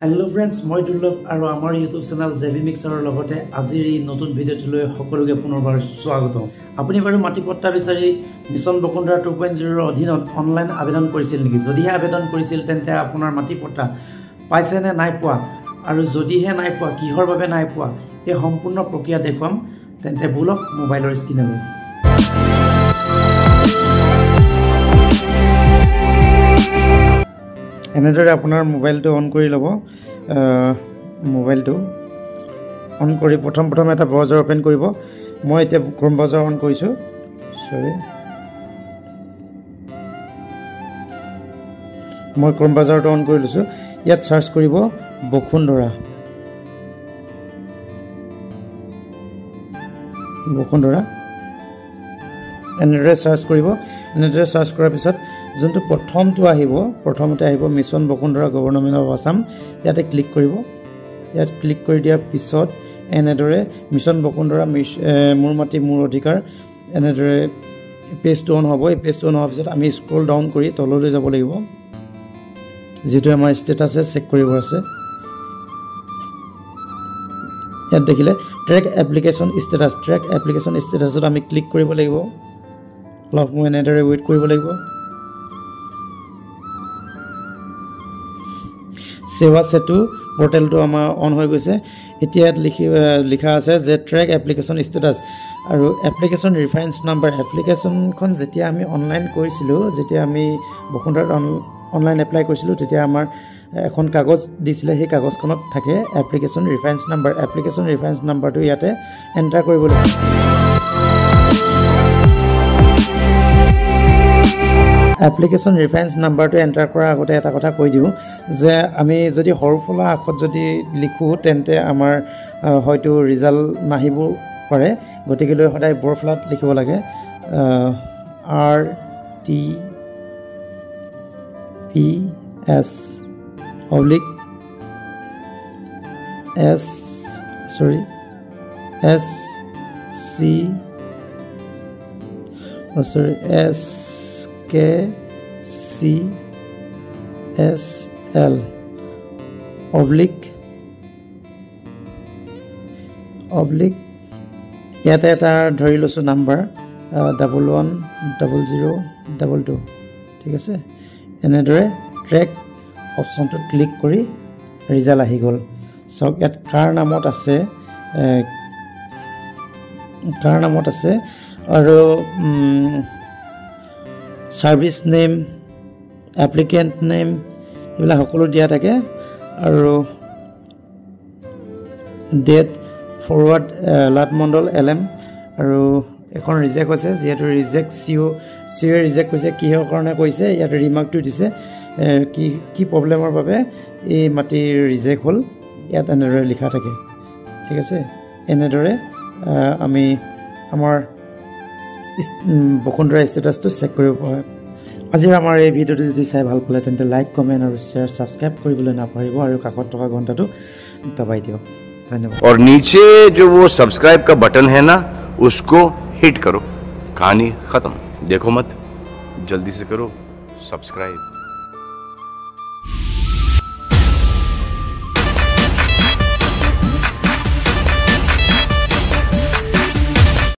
hello friends मैं दुर्लभ और आमार यूट्यूब चैनल जेबी मिक्सर लगते आजिर नतुन भिडिओ सकलोके पुनर्बार स्वागत आपुनि बारु माटी पट्टा विचारि मिशन बसुंधरा 2.0 अधीन ऑनलाइन आवेदन करिছিল नेকি जदिহে आवेदन करिছিল तेन्ते आपुनार माटी पट्टा पाइছে ने नाइ पोৱা और जदिহে नाइ पोৱা किहर भाबे नाइ पोৱা এই সম্পূर्ण प्रक्रिया দেখুৱাম तेन्ते बुलक मोबाइलर स्क्रीनলৈ এনেদৰে আপোনাৰ মোবাইলটো অন কৰি ল'ব মোবাইলটো অন কৰি প্ৰথম এটা ব্ৰাউজাৰ ওপেন কৰিব মই এতিয়া ক্ৰোম ব্ৰাউজাৰ অন কৰিছো সৰি মই ক্ৰোম ব্ৰাউজাৰটো অন কৰি লৈছো ইয়াত সাৰ্চ কৰিব বসুন্ধৰা এনেদৰে সাৰ্চ কৰিব এনেদৰে সাৰ্চ কৰাৰ পিছত যোনটো প্ৰথমতে আহিব mission Basundhara government of Assam ইয়াতে ক্লিক কৰিব ইয়াত ক্লিক কৰি দিয়াৰ পিছত এনেদৰে মিছন বসুন্ধৰা মোৰ মাটি মোৰ অধিকাৰ এনেদৰে পেজটো অন হ'ব এই পেজটো অন হোৱাৰ পিছত আমি স্ক্ৰল ডাউন কৰি তললৈ যাব লাগিব যেটো আমাৰ ষ্টেটাছে চেক কৰিব আছে ইয়াত দেখিলে ট্ৰেক এপ্লিকেশন ষ্টেটাছত আমি ক্লিক কৰিব লাগিব অলপ মই এনেদৰে ৱেইট কৰিব লাগিব सेवा सेतु पोर्टल तो आम ऑन हो गई इतना लिखा আছে যে ट्रैक एप्लिकेशन स्टेटास और एप्लिकेशन रेफारेंस नम्बर एप्लिकेशन जेतिया आमी ऑनलाइन करिसिलो जेतिया आमी बसुंधरात ऑनलाइन एप्लाई करिसिलो तेतिया आमार এখন কাগজ দিছিলে সেই কাগজখনত থাকে एप्लिकेशन रेफारेंस नम्बर तो ইয়াতে এন্টাৰ কৰিব লাগিব एप्लिकेशन रेफारेंस नम्बर तो एंटार करार आगते एटा कथा কৈ দিও যে আমি যদি হৰফলা আখত যদি লিখো তেন্তে আমাৰ হয়তো ৰিজাল্ট নাহিব পাৰে গতিকে সদায় বৰফলাত লিখিব লাগে R T P S S K C S L oblique ইয়াতে এটা ধৰি লৈছো নাম্বাৰ 110022 ঠিক আছে এনেদৰে ট্ৰেক অপচনটো ক্লিক কৰি ৰিজাল্ট আহি গল সব ইয়াত কাৰ নামত আছে আৰু সাৰ্ভিস नेम एप्लिकेंट नेम এগুলা সকলো দিয়া থাকে আৰু ডেট ফৰওয়াৰ্ড লাট মণ্ডল LM আৰু এখন ৰিজেক্ট হৈছে যেটো ৰিজেক্ট সিও ৰিজেক্ট হৈছে কিহৰ কাৰণে কৈছে ইয়াত ৰিমাৰ্কটো দিছে কি প্ৰবলেমৰ বাবে এই মাটি ৰিজেক্ট হল ইয়াত এনেদৰে লিখা থাকে ঠিক আছে এনেদৰে আমি আমাৰ বসুন্ধৰা স্টেটাসটো চেক কৰিব পাৰে আজি আমাৰ এই ভিডিওটো যদি চাই ভাল পালে তেন্তে লাইক কমেন্ট আৰু শেয়াৰ সাবস্ক্ৰাইব কৰিবলৈ নাপাহৰিব আৰু কাষত থকা ঘণ্টাটো দবাই দিও धन्यवाद और नीचे जो वो सब्सक्राइब का बटन है ना उसको हिट करो कहानी खत्म देखो मत जल्दी से करो सब्सक्राइब